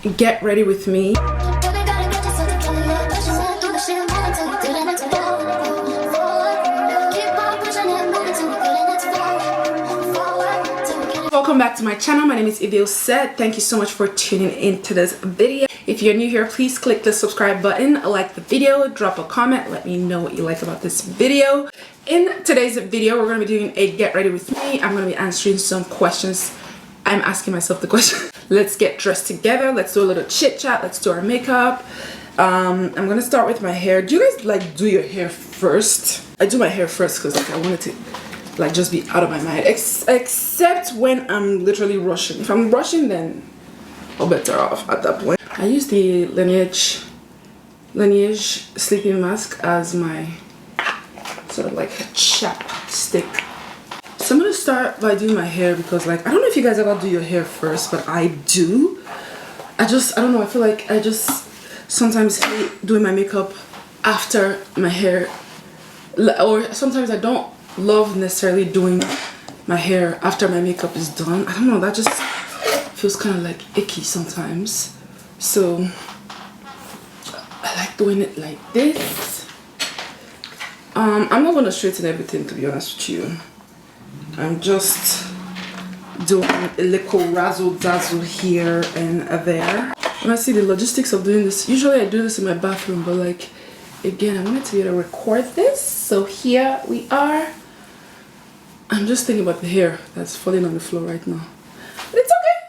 get ready with me. Welcome back to my channel. My name is Set. Thank you so much for tuning into this video. If you're new here, please click the subscribe button, like the video, drop a comment, let me know what you like about this video. In today's video, we're going to be doing a get ready with me. I'm going to be answering some questions. I'm asking myself the question. Let's get dressed together. Let's do a little chit chat. Let's do our makeup. I'm going to start with my hair. Do you guys like do your hair first? I do my hair first because like I wanted to like just be out of my mind, except when I'm literally rushing. If I'm rushing, then I'm better off at that point. I use the Lineage sleeping mask as my sort of like chapstick. So I'm gonna start by doing my hair because like I don't know if you guys ever do your hair first, but I do. I don't know, I feel like I just sometimes hate doing my makeup after my hair, or sometimes I don't love necessarily doing my hair after my makeup is done. I don't know, that just feels kind of like icky sometimes. So I like doing it like this. I'm not gonna straighten everything, to be honest with you. I'm just doing a little razzle dazzle here and there. When I see the logistics of doing this, usually I do this in my bathroom, but like again, I wanted to be able to record this, so here we are. I'm just thinking about the hair that's falling on the floor right now. But it's okay.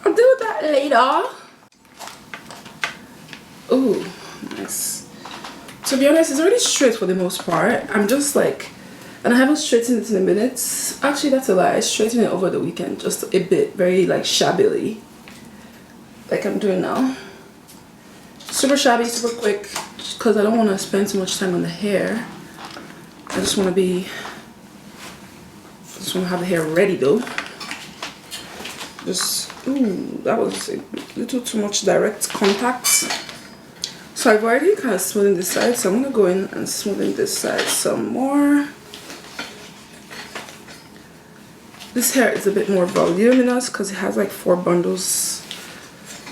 I'll deal with that later. Oh, nice. To be honest, it's already straight for the most part. I'm just like, and I haven't straightened it in a minute. Actually, that's a lie. I straightened it over the weekend, just a bit, very like shabbily, like I'm doing now. Super shabby, super quick, because I don't want to spend too much time on the hair. I just want to have the hair ready though. Just, ooh, that was a little too much direct contact. So I've already kind of smoothed this side, so I'm going to go in and smoothing this side some more. This hair is a bit more voluminous because it has like 4 bundles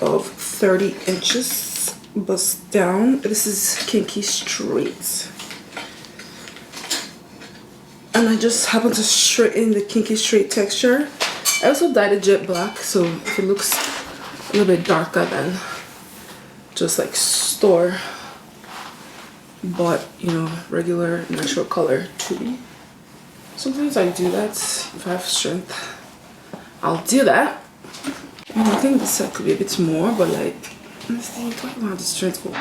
of 30 inches bust down. This is kinky straight. And I just happen to straighten the kinky straight texture. I also dyed it jet black, so if it looks a little bit darker than just like store bought, you know, regular natural color to me. Sometimes I do that if I have strength. I'll do that. I think this side could be a bit more, but like honestly, I don't have the strength for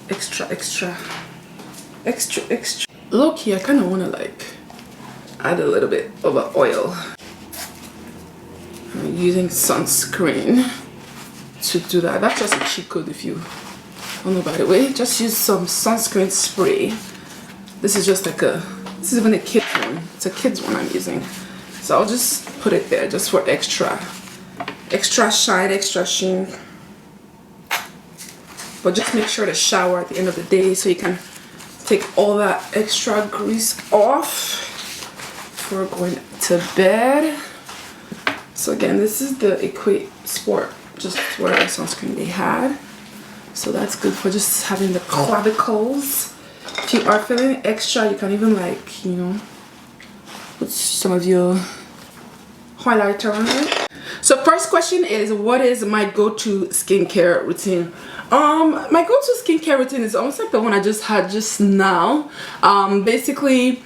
extra. Low key, I kind of want to like add a little bit of an oil. I'm using sunscreen to do that. That's just a cheat code if you don't know, by the way. Just use some sunscreen spray. This is just like this is even a kid's one. It's a kid's one I'm using. So I'll just put it there just for extra shine, extra sheen. But just make sure to shower at the end of the day so you can take all that extra grease off before going to bed. So again, this is the Equate Sport, just whatever sunscreen they had. So that's good for just having the clavicles. If you are feeling extra, you can even like, you know, put some of your highlighter on it. So first question is, what is my go-to skincare routine? My go-to skincare routine is almost like the one I just had just now. Basically,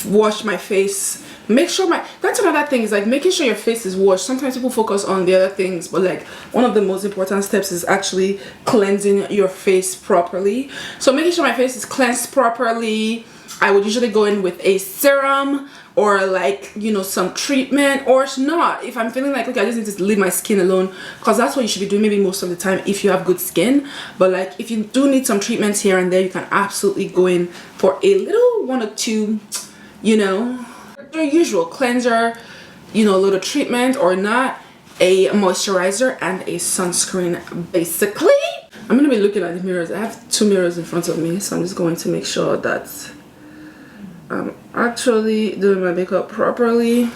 wash my face. Make sure that's another thing, is like making sure your face is washed. Sometimes people focus on the other things, but like one of the most important steps is actually cleansing your face properly. So making sure my face is cleansed properly. I would usually go in with a serum or like, you know, some treatment, or not, if I'm feeling like, okay, I just need to leave my skin alone, because that's what you should be doing maybe most of the time if you have good skin. But like if you do need some treatments here and there, you can absolutely go in for a little 1 or 2, you know, the usual cleanser, you know, a little treatment, or not, a moisturizer and a sunscreen. Basically, I'm gonna be looking at the mirrors. I have 2 mirrors in front of me, so I'm just going to make sure that I'm actually doing my makeup properly.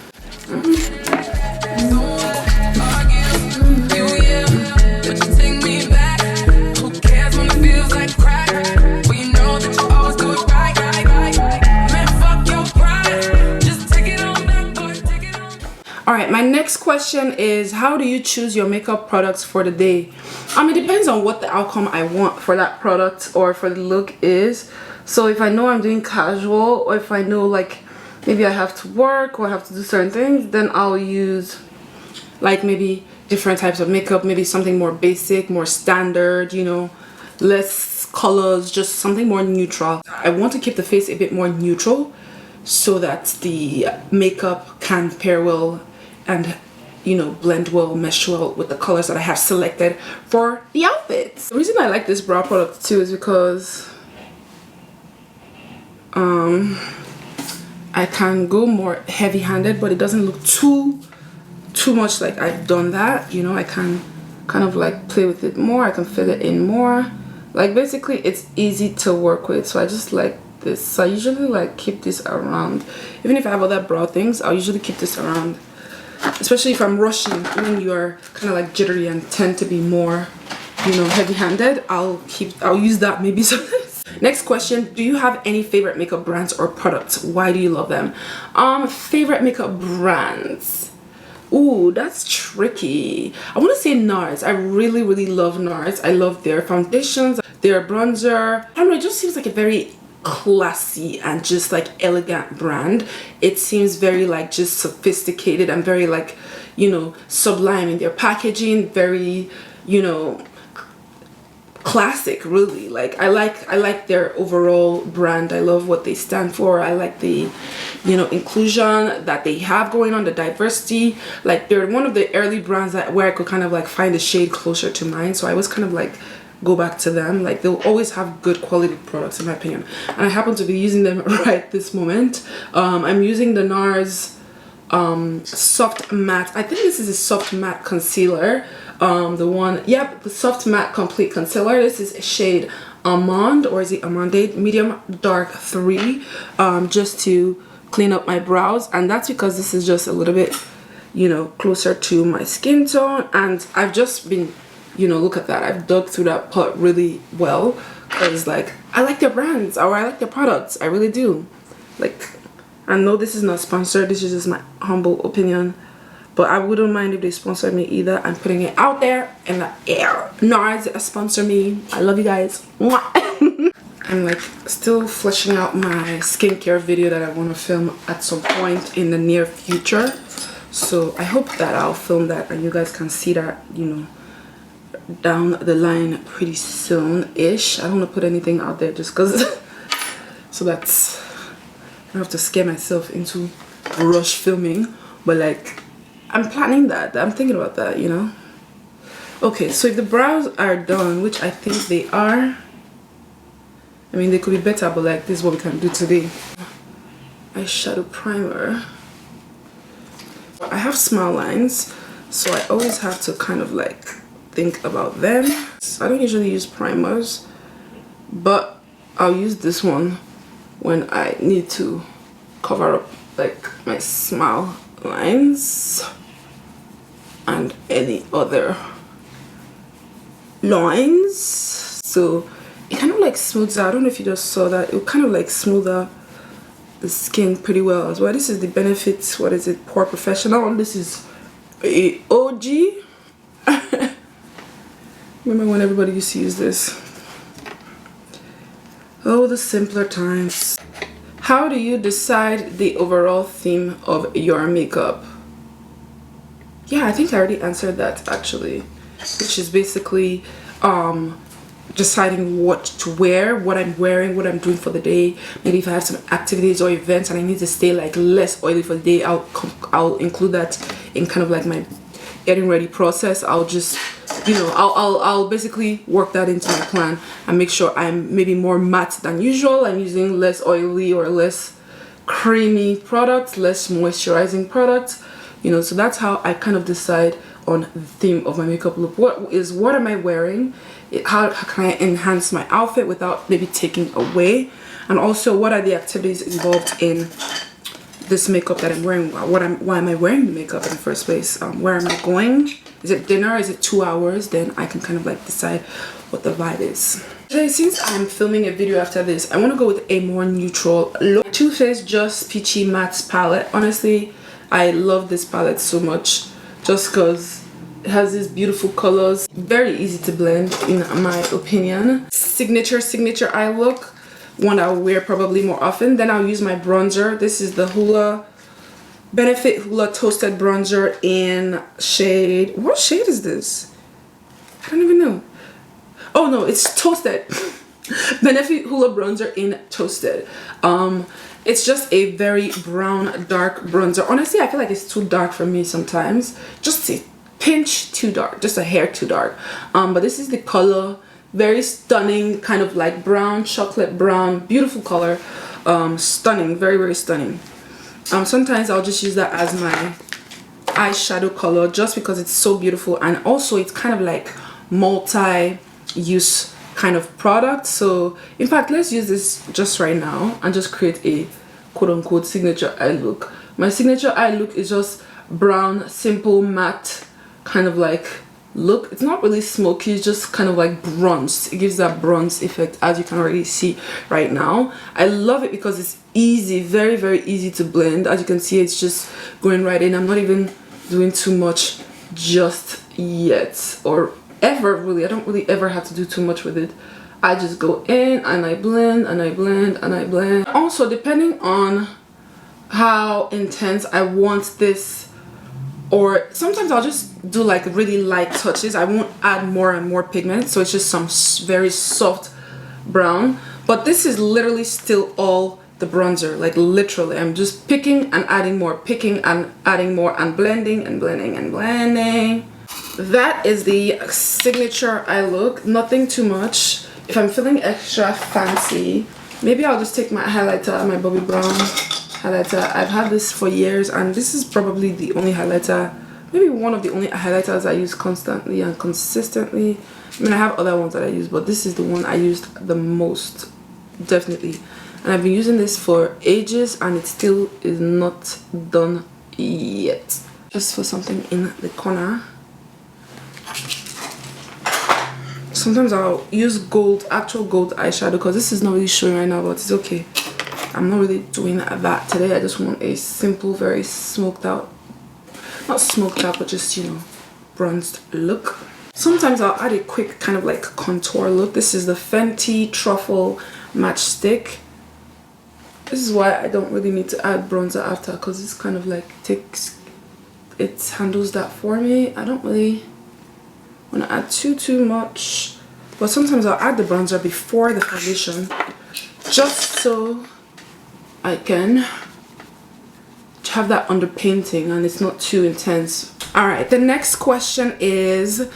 question is, how do you choose your makeup products for the day? It depends on what the outcome I want for that product or for the look is. So if I know I'm doing casual, or if I know like maybe I have to work or I have to do certain things, then I'll use like maybe different types of makeup, maybe something more basic, more standard, you know, less colors, just something more neutral. I want to keep the face a bit more neutral so that the makeup can pair well and, you know, blend well, mesh well with the colors that I have selected for the outfits. The reason I like this brow product too is because I can go more heavy-handed, but it doesn't look too much like I've done that, you know. I can kind of like play with it more, I can fill it in more. Like basically it's easy to work with, so I just like this. So I usually like keep this around. Even if I have other brow things, I'll usually keep this around, especially if I'm rushing, when you're kind of like jittery and tend to be more, you know, heavy-handed. I'll use that maybe sometimes. Next question, do you have any favorite makeup brands or products? Why do you love them? Favorite makeup brands. Ooh, that's tricky. I want to say NARS. I really love NARS. I love their foundations, their bronzer. I don't know, it just seems like a very classy and just like elegant brand. It seems very like just sophisticated and very like, you know, sublime in their packaging, very, you know, classic, really. Like I like their overall brand. I love what they stand for. I like the, you know, inclusion that they have going on, the diversity. Like they're one of the early brands that where I could kind of like find a shade closer to mine, so I was kind of like go back to them. Like they'll always have good quality products in my opinion, and I happen to be using them right this moment. I'm using the NARS soft matte, I think this is a soft matte concealer, the soft matte complete concealer. This is shade Almond, or is it Amande, medium dark 3, just to clean up my brows, and that's because this is just a little bit, you know, closer to my skin tone. And I've just been, you know, look at that, I've dug through that pot really well, because like I like their brands, or I like their products, I really do. Like, I know this is not sponsored, this is just my humble opinion, but I wouldn't mind if they sponsored me either. I'm putting it out there in the air. NARS, sponsor me. I love you guys. I'm like still fleshing out my skincare video that I want to film at some point in the near future. So I hope that I'll film that and you guys can see that, you know, down the line pretty soon-ish. I don't want to put anything out there just because so that's, I don't have to scare myself into rush filming, but like I'm planning that, I'm thinking about that, you know. Okay, so if the brows are done, which I think they are, I mean they could be better, but like this is what we can do today. Eyeshadow primer. I have smile lines, so I always have to kind of like think about them. So I don't usually use primers, but I'll use this one when I need to cover up like my smile lines and any other lines. So it kind of like smooths out. I don't know if you just saw that. It will kind of like smooth out the skin pretty well as well. This is the Benefits, what is it, Pore Professional. This is a OG. Remember when everybody used to use this? Oh, the simpler times. How do you decide the overall theme of your makeup? Yeah, I think I already answered that actually, which is basically deciding what to wear, what I'm wearing, what I'm doing for the day. Maybe if I have some activities or events and I need to stay like less oily for the day, I'll include that in kind of like my getting ready process. I'll just, you know, I'll basically work that into my plan and make sure I'm maybe more matte than usual. I'm using less oily or less creamy products, less moisturizing products, you know. So that's how I kind of decide on the theme of my makeup look. What am I wearing? How can I enhance my outfit without maybe taking away? And also, what are the activities involved in this makeup that I'm wearing? Why am I wearing the makeup in the first place? Where am I going? Is it dinner? Is it 2 hours? Then I can kind of like decide what the vibe is. Today, since I'm filming a video after this, I want to go with a more neutral look. Too Faced Just Peachy Matte palette. Honestly, I love this palette so much. just because it has these beautiful colors. Very easy to blend in my opinion. Signature eye look, one I'll wear probably more often. Then I'll use my bronzer. This is the Benefit Hoola Toasted Bronzer in shade, what shade is this? I don't even know. Oh no, it's Toasted. Benefit Hoola Bronzer in Toasted. It's just a very brown dark bronzer. Honestly, I feel like it's too dark for me sometimes. Just a pinch too dark, just a hair too dark. But this is the color. Very stunning, kind of like brown, chocolate brown, beautiful color. Stunning, very stunning. Sometimes I'll just use that as my eyeshadow color just because it's so beautiful, and also it's kind of like multi-use kind of product. So in fact, let's use this just right now and just create a quote-unquote signature eye look. My signature eye look is just brown, simple, matte kind of like look. It's not really smoky, it's just kind of like bronzed. It gives that bronze effect, as you can already see right now. I love it because it's easy, very easy to blend. As you can see, it's just going right in. I'm not even doing too much just yet, or ever really. I don't really ever have to do too much with it. I just go in and I blend and I blend and I blend. Also, depending on how intense I want this, or sometimes I'll just do like really light touches. I won't add more and more pigment, so it's just some very soft brown. But this is literally still all the bronzer, like literally. I'm just picking and adding more, picking and adding more, and blending and blending and blending. That is the signature eye look. Nothing too much. If I'm feeling extra fancy, maybe I'll just take my highlighter, my Bobbi Brown highlighter. I've had this for years, and this is probably the only highlighter, maybe one of the only highlighters I use constantly and consistently. I mean, I have other ones that I use, but this is the one I used the most, definitely. And I've been using this for ages, and it still is not done yet. Just for something in the corner. Sometimes I'll use gold, actual gold eyeshadow, because this is not really showing right now, but it's okay. I'm not really doing that today. I just want a simple, very smoked out, not smoked out, but just, you know, bronzed look. Sometimes I'll add a quick kind of like contour look. This is the Fenty Truffle Matchstick. This is why I don't really need to add bronzer after, because it's kind of like it handles that for me. I don't really want to add too much, but sometimes I'll add the bronzer before the foundation, just so I can have that underpainting and it's not too intense. Alright, the next question is,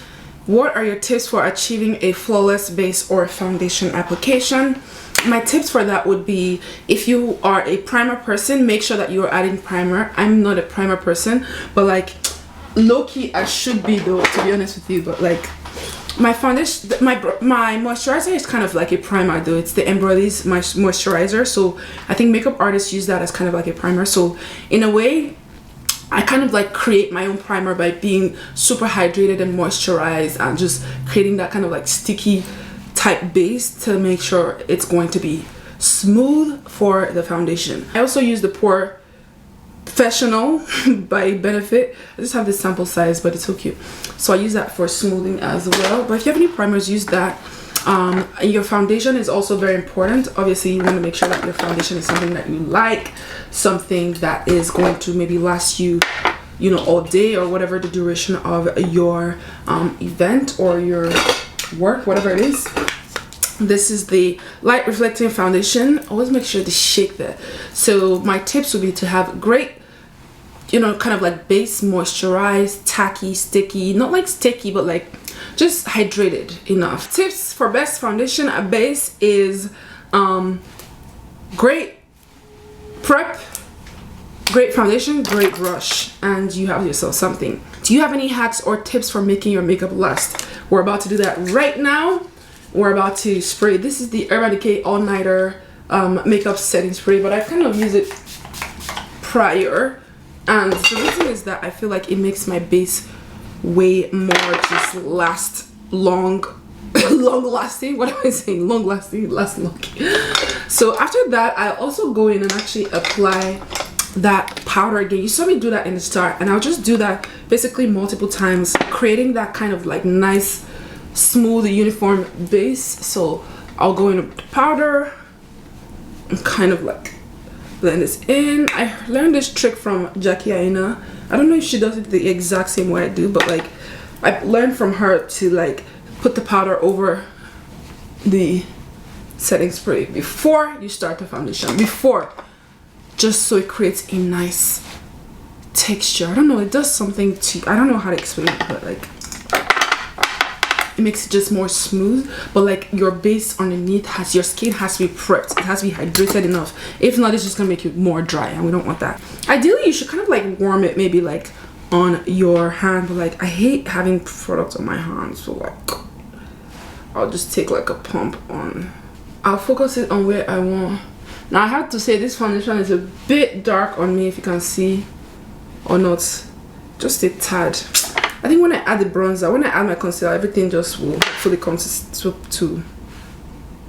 what are your tips for achieving a flawless base or foundation application? My tips for that would be, if you are a primer person, make sure that you are adding primer. I'm not a primer person, but like low-key I should be though, to be honest with you. But like my foundation, my moisturizer is kind of like a primer though. It's the Embroidery's moisturizer, so I think makeup artists use that as kind of like a primer. So in a way, I kind of like create my own primer by being super hydrated and moisturized and just creating that kind of like sticky type base to make sure it's going to be smooth for the foundation. I also use the Professional by Benefit. I just have this sample size, but it's so cute, so I use that for smoothing as well. But if you have any primers, use that. Your foundation is also very important. Obviously, you want to make sure that your foundation is something that you like, something that is going to maybe last you, you know, all day, or whatever the duration of your event or your work, whatever it is. This is the light reflecting foundation. Always make sure to shake that. So my tips would be to have great, you know, kind of like base, moisturized, tacky, sticky, not like sticky, but like just hydrated enough. Tips for best foundation at base is great prep, great foundation, great brush, and you have yourself something. Do you have any hacks or tips for making your makeup last? We're about to do that right now. We're about to spray. This is the Urban Decay All Nighter makeup setting spray, but I kind of use it prior, and the reason is that I feel like it makes my base way more just last long lasting. What am I saying? Long lasting, last long. So after that, I also go in and actually apply that powder again. You saw me do that in the start, and I'll just do that basically multiple times, creating that kind of like nice, smooth, uniform base. So I'll go in with the powder and kind of like blend this in. I learned this trick from Jackie Aina. I don't know if she does it the exact same way I do, but like I learned from her to like put the powder over the setting spray before you start the foundation, just so it creates a nice texture. I don't know, it does something to, I don't know how to explain it, but like it makes it just more smooth. But like your base underneath has, your skin has to be prepped, it has to be hydrated enough. If not, it's just gonna make you more dry, and we don't want that. Ideally you should kind of like warm it, maybe like on your hand, but like I hate having product on my hands, so like I'll just take like a pump on. I'll focus it on where I want. Now I have to say this foundation is a bit dark on me, if you can see or not, just a tad. I think when I add the bronzer, when I add my concealer, everything just will hopefully come to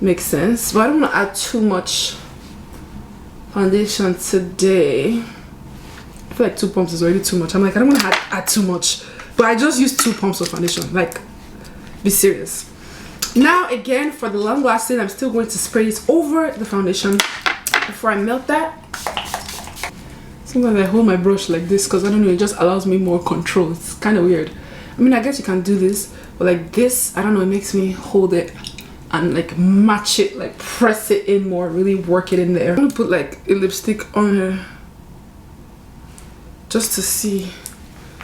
make sense. But I don't want to add too much foundation today. I feel like 2 pumps is already too much. I'm like, I don't want to add too much, but I just used 2 pumps of foundation. Like, be serious. Now again, for the long lasting, I'm still going to spray this over the foundation before I melt that. Sometimes I hold my brush like this because I don't know, it just allows me more control. It's kind of weird. I mean, I guess you can do this, but like this, I don't know, it makes me hold it and like match it, like press it in more, really work it in there. I'm gonna put like a lipstick on her just to see,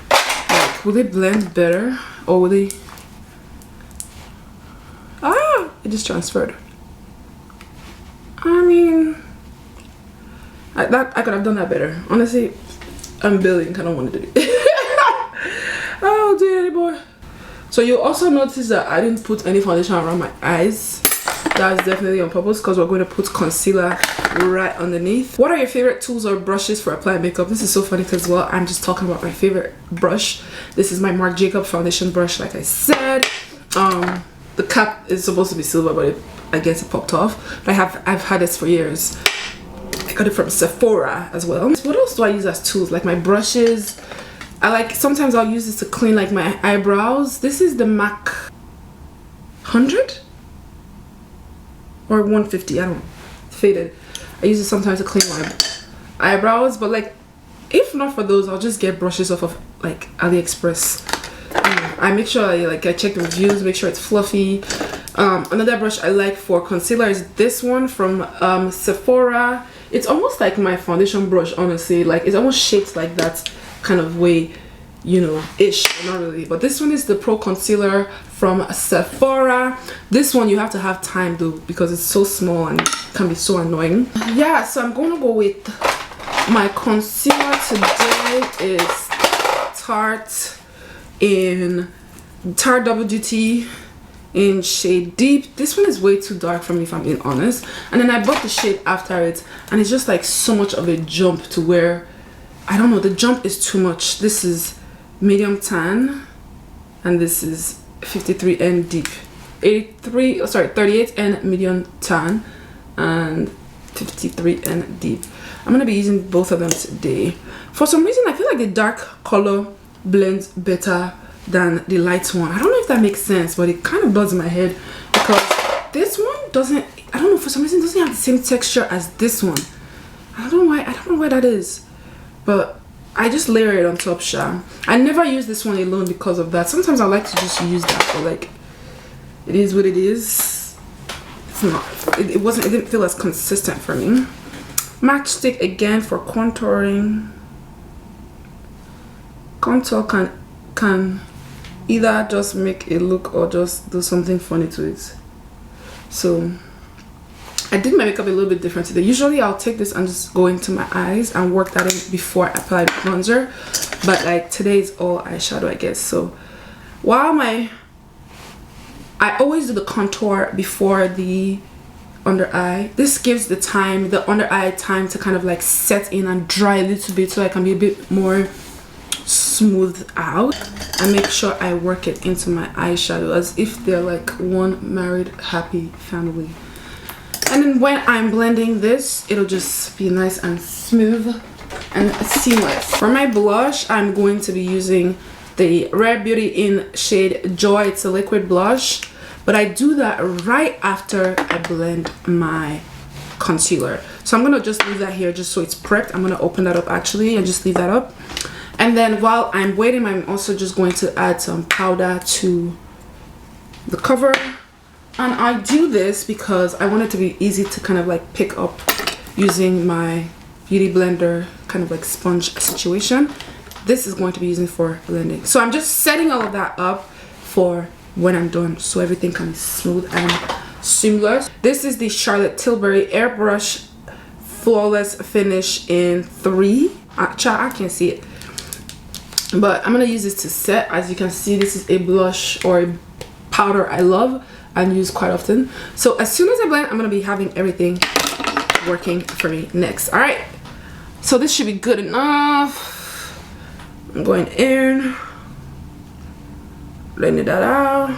like, will they blend better or will they? Ah, it just transferred. I mean, I could have done that better. Honestly, I'm building. I don't want to do it. Oh, do it anymore. So you'll also notice that I didn't put any foundation around my eyes. That's definitely on purpose because we're going to put concealer right underneath. What are your favorite tools or brushes for applying makeup? This is so funny because, well, I'm just talking about my favorite brush. This is my Marc Jacobs foundation brush, like I said. The cap is supposed to be silver, but I guess it popped off. But I've had this for years. I got it from Sephora as well. What else do I use as tools? Like my brushes. Sometimes I'll use this to clean like my eyebrows. This is the MAC 100 or 150. I don't know. It's faded. I use it sometimes to clean my eyebrows, but like if not for those, I'll just get brushes off of like AliExpress. I make sure I check the reviews, make sure it's fluffy. Another brush I like for concealer is this one from Sephora. It's almost like my foundation brush, honestly. Like it's almost shaped like that kind of way, you know, ish, not really. But this one is the Pro Concealer from Sephora. This one you have to have time though because it's so small and it can be so annoying. Yeah, so I'm gonna go with my concealer today is Tarte Double Duty in shade Deep. This one is way too dark for me, if I'm being honest, and then I bought the shade after it and it's just like so much of a jump to where I don't know, the jump is too much. This is medium tan and this is 53N Deep. 38N medium tan and 53N Deep. I'm gonna be using both of them today. For some reason I feel like the dark color blends better than the light one. I don't know if that makes sense, but it kind of does in my head because this one doesn't, I don't know, for some reason it doesn't have the same texture as this one. I don't know why that is, but I just layer it on top. I never use this one alone because of that. Sometimes I like to just use that, but like it is what it is. It's not, it didn't feel as consistent for me. Matchstick again for contouring. Contour can either just make a look or just do something funny to it. So I did my makeup a little bit different today. Usually I'll take this and just go into my eyes and work that in before I apply the bronzer, but like today is all eyeshadow, I guess. So while I always do the contour before the under eye. This gives the under eye time to kind of like set in and dry a little bit so I can be a bit more smooth out, and make sure I work it into my eyeshadow as if they're like one married happy family. And then when I'm blending this, it'll just be nice and smooth. and seamless. For my blush, I'm going to be using the Rare Beauty in shade Joy. It's a liquid blush, but I do that right after I blend my concealer. So I'm gonna just leave that here just so it's prepped. I'm gonna open that up actually and just leave that up. And then while I'm waiting, I'm also just going to add some powder to the cover. And I do this because I want it to be easy to kind of like pick up using my beauty blender, kind of like sponge situation. This is going to be using for blending. So I'm just setting all of that up for when I'm done, so everything can be smooth and seamless. This is the Charlotte Tilbury Airbrush Flawless Finish in 3. I can't see it, but I'm gonna use this to set. As you can see, this is a blush or a powder I love and use quite often. So as soon as I blend, I'm gonna be having everything working for me next. All right, so this should be good enough. I'm going in, blending that out.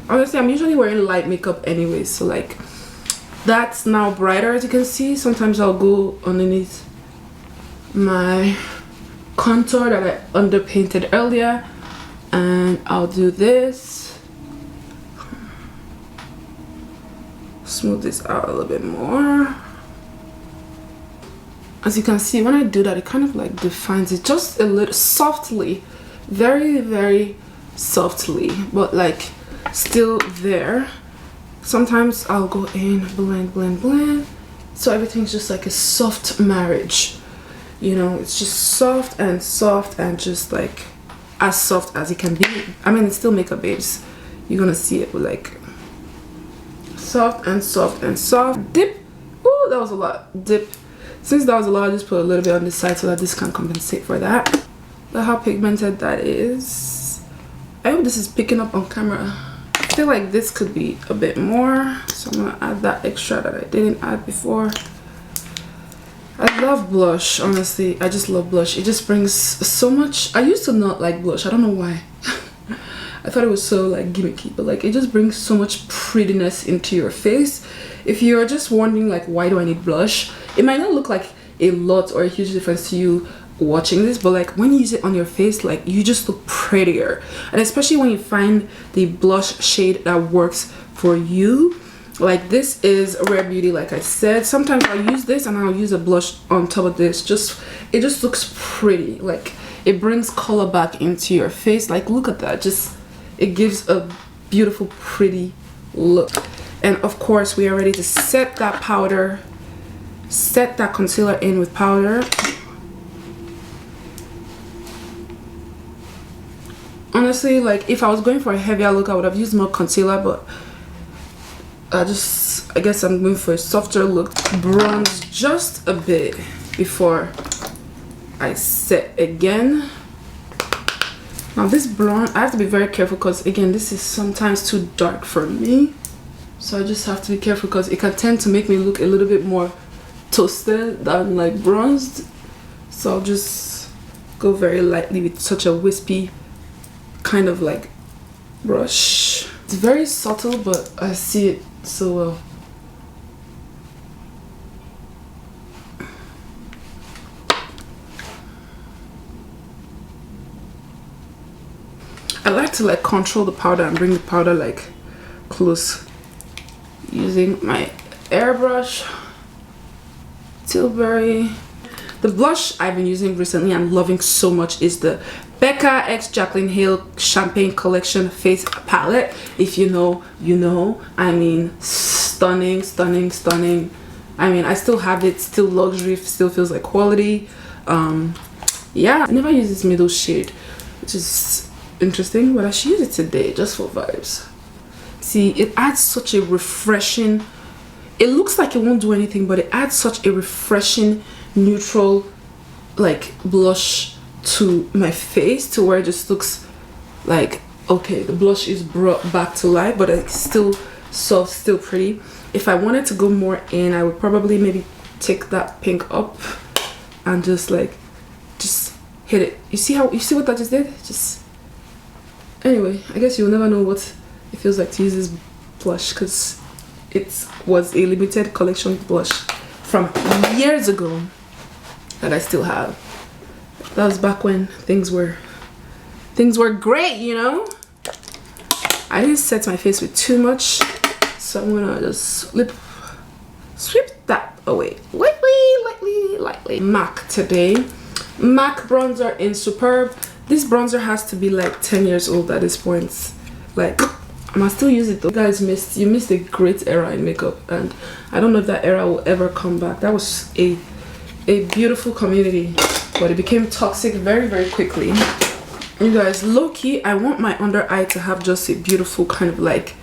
Honestly, I'm usually wearing light makeup anyway, so like that's now brighter. As you can see, sometimes I'll go underneath my contour that I underpainted earlier, and I'll do this, smooth this out a little bit more. As you can see, when I do that, it kind of like defines it just a little softly, very, very softly, but like still there. Sometimes I'll go in, blend, so everything's just like a soft marriage, you know. It's just soft and just like as soft as it can be. I mean, it's still makeup, babes, you're gonna see it, but like soft and soft. Dip. Oh, that was a lot. Dip. Since that was a lot, I just put a little bit on this side so that this can compensate for that. Look how pigmented that is. I hope this is picking up on camera. I feel like this could be a bit more, so I'm gonna add that extra that I didn't add before. I love blush, honestly. I just love blush. It just brings so much. I used to not like blush, I don't know why. I thought it was so like gimmicky, but like it just brings so much prettiness into your face. If you're just wondering like, why do I need blush, it might not look like a lot or a huge difference to you watching this, but like when you use it on your face, like you just look prettier. And especially when you find the blush shade that works for you. Like this is Rare Beauty, like I said. Sometimes I'll use this and I'll use a blush on top of this. It just looks pretty. Like it brings color back into your face. Like look at that. Just it gives a beautiful, pretty look. And of course, we are ready to set that powder, set that concealer in with powder. Honestly, like if I was going for a heavier look, I would have used more concealer, but I guess I'm going for a softer look. Bronze just a bit before I set again. Now this blonde, I have to be very careful because again, this is sometimes too dark for me. So I just have to be careful because it can tend to make me look a little bit more toasted than like bronzed. So I'll just go very lightly with such a wispy kind of like brush. It's very subtle, but I see it so well. I like to like control the powder and bring the powder like close using my airbrush Tilbury. The blush I've been using recently and loving so much is the Becca x Jaclyn Hill Champagne Collection Face Palette. If you know, you know. I mean, stunning. I mean, I still have it, still luxury, still feels like quality. Yeah, I never use this middle shade, which is interesting, but I should use it today just for vibes. See, it adds such a refreshing, it looks like it won't do anything, but it adds such a refreshing neutral like blush to my face, to where it just looks like, okay, the blush is brought back to life, but it's still soft, still pretty. If I wanted to go more in, I would probably maybe take that pink up and just hit it. You see what that just did? Just anyway, I guess you'll never know what it feels like to use this blush because it was a limited collection blush from years ago. that I still have. That was back when things were great, you know. I didn't set my face with too much, so I'm gonna just sweep that away lightly. MAC today. MAC bronzer in Superb. This bronzer has to be like 10 years old at this point. Like, I must still use it though. You guys missed a great era in makeup, and I don't know if that era will ever come back. That was a beautiful community, but it became toxic very, very quickly. You guys, low-key, I want my under eye to have just a beautiful kind of like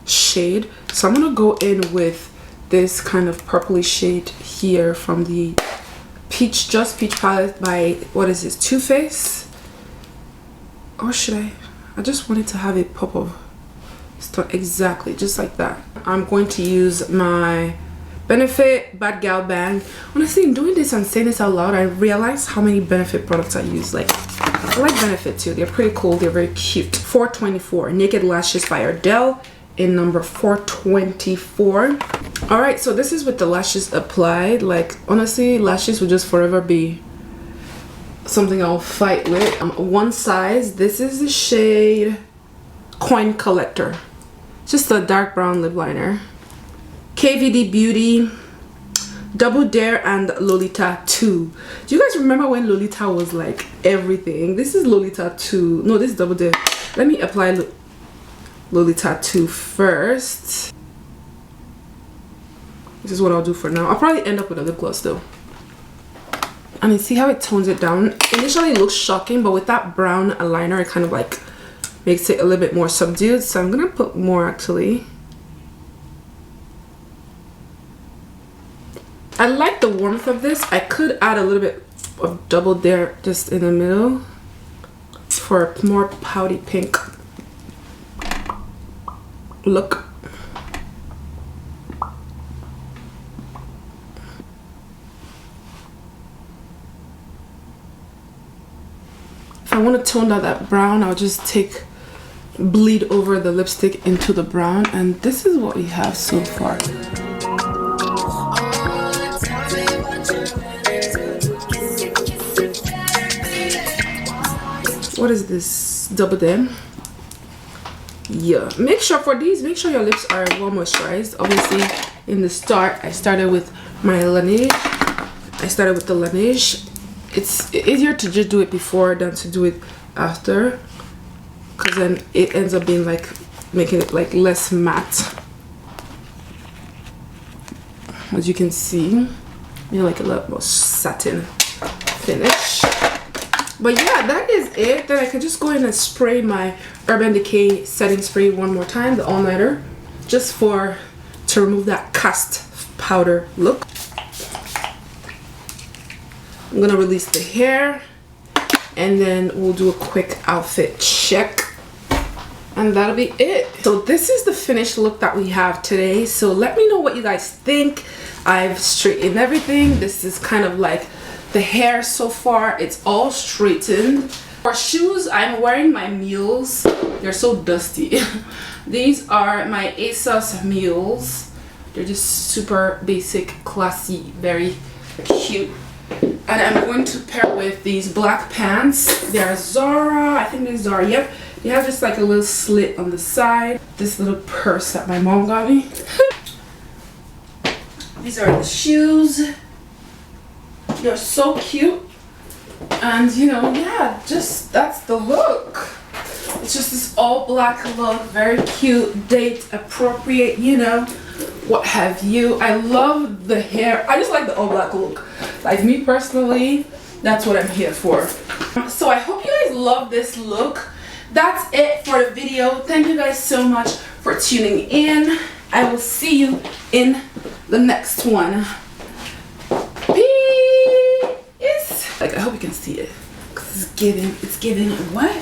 shade, so I'm gonna go in with this kind of purpley shade here from the Peach palette by, what is this, Too Faced? Or should I just wanted to have a pop of stuff, exactly just like that. I'm going to use my Benefit Bad Gal Bang. Honestly, in doing this and saying this out loud, I realized how many Benefit products I use. Like, I like Benefit too. They're pretty cool. They're very cute. 424 Naked Lashes by Ardell in number 424. All right, so this is with the lashes applied. Like, honestly, lashes will just forever be something I'll fight with. One size. This is the shade Coin Collector. Just a dark brown lip liner. KVD Beauty, Double Dare, and Lolita 2. Do you guys remember when Lolita was like everything? This is Lolita 2. No, this is Double Dare. Let me apply Lolita 2 first. This is what I'll do for now. I'll probably end up with a lip gloss though. I mean, see how it tones it down? Initially it looks shocking, but with that brown eyeliner, it kind of like makes it a little bit more subdued. So I'm gonna put more actually. I like the warmth of this. I could add a little bit of Double Dare just in the middle for a more pouty pink look. If I want to tone down that brown, I'll just bleed over the lipstick into the brown, and this is what we have so far. What is this? Double Dare? Yeah. Make sure for these, make sure your lips are well moisturized. Obviously, in the start, I started with my Laneige. I started with the Laneige. It's easier to just do it before than to do it after, because then it ends up being like making it like less matte. As you can see, like a little more satin finish. But yeah, that is it. Then I can just go in and spray my Urban Decay setting spray one more time, the all-nighter, just to remove that cast powder look. I'm gonna release the hair, and then we'll do a quick outfit check, and that'll be it. So this is the finished look that we have today. So let me know what you guys think. I've straightened everything. This is kind of like the hair so far. It's all straightened. For shoes, I'm wearing my Mules. They're so dusty. These are my ASOS Mules. They're just super basic, classy, very cute. And I'm going to pair with these black pants. They're Zara, I think they're Zara, yep. They have just like a little slit on the side. This little purse that my mom got me. These are the shoes. They're so cute. And you know, yeah, just that's the look. It's just this all black look, very cute, date appropriate, you know, what have you. I love the hair. I just like the all black look. Like me personally, that's what I'm here for. So I hope you guys love this look. That's it for the video. Thank you guys so much for tuning in. I will see you in the next one. Peace. Like, I hope you can see it, because it's giving what?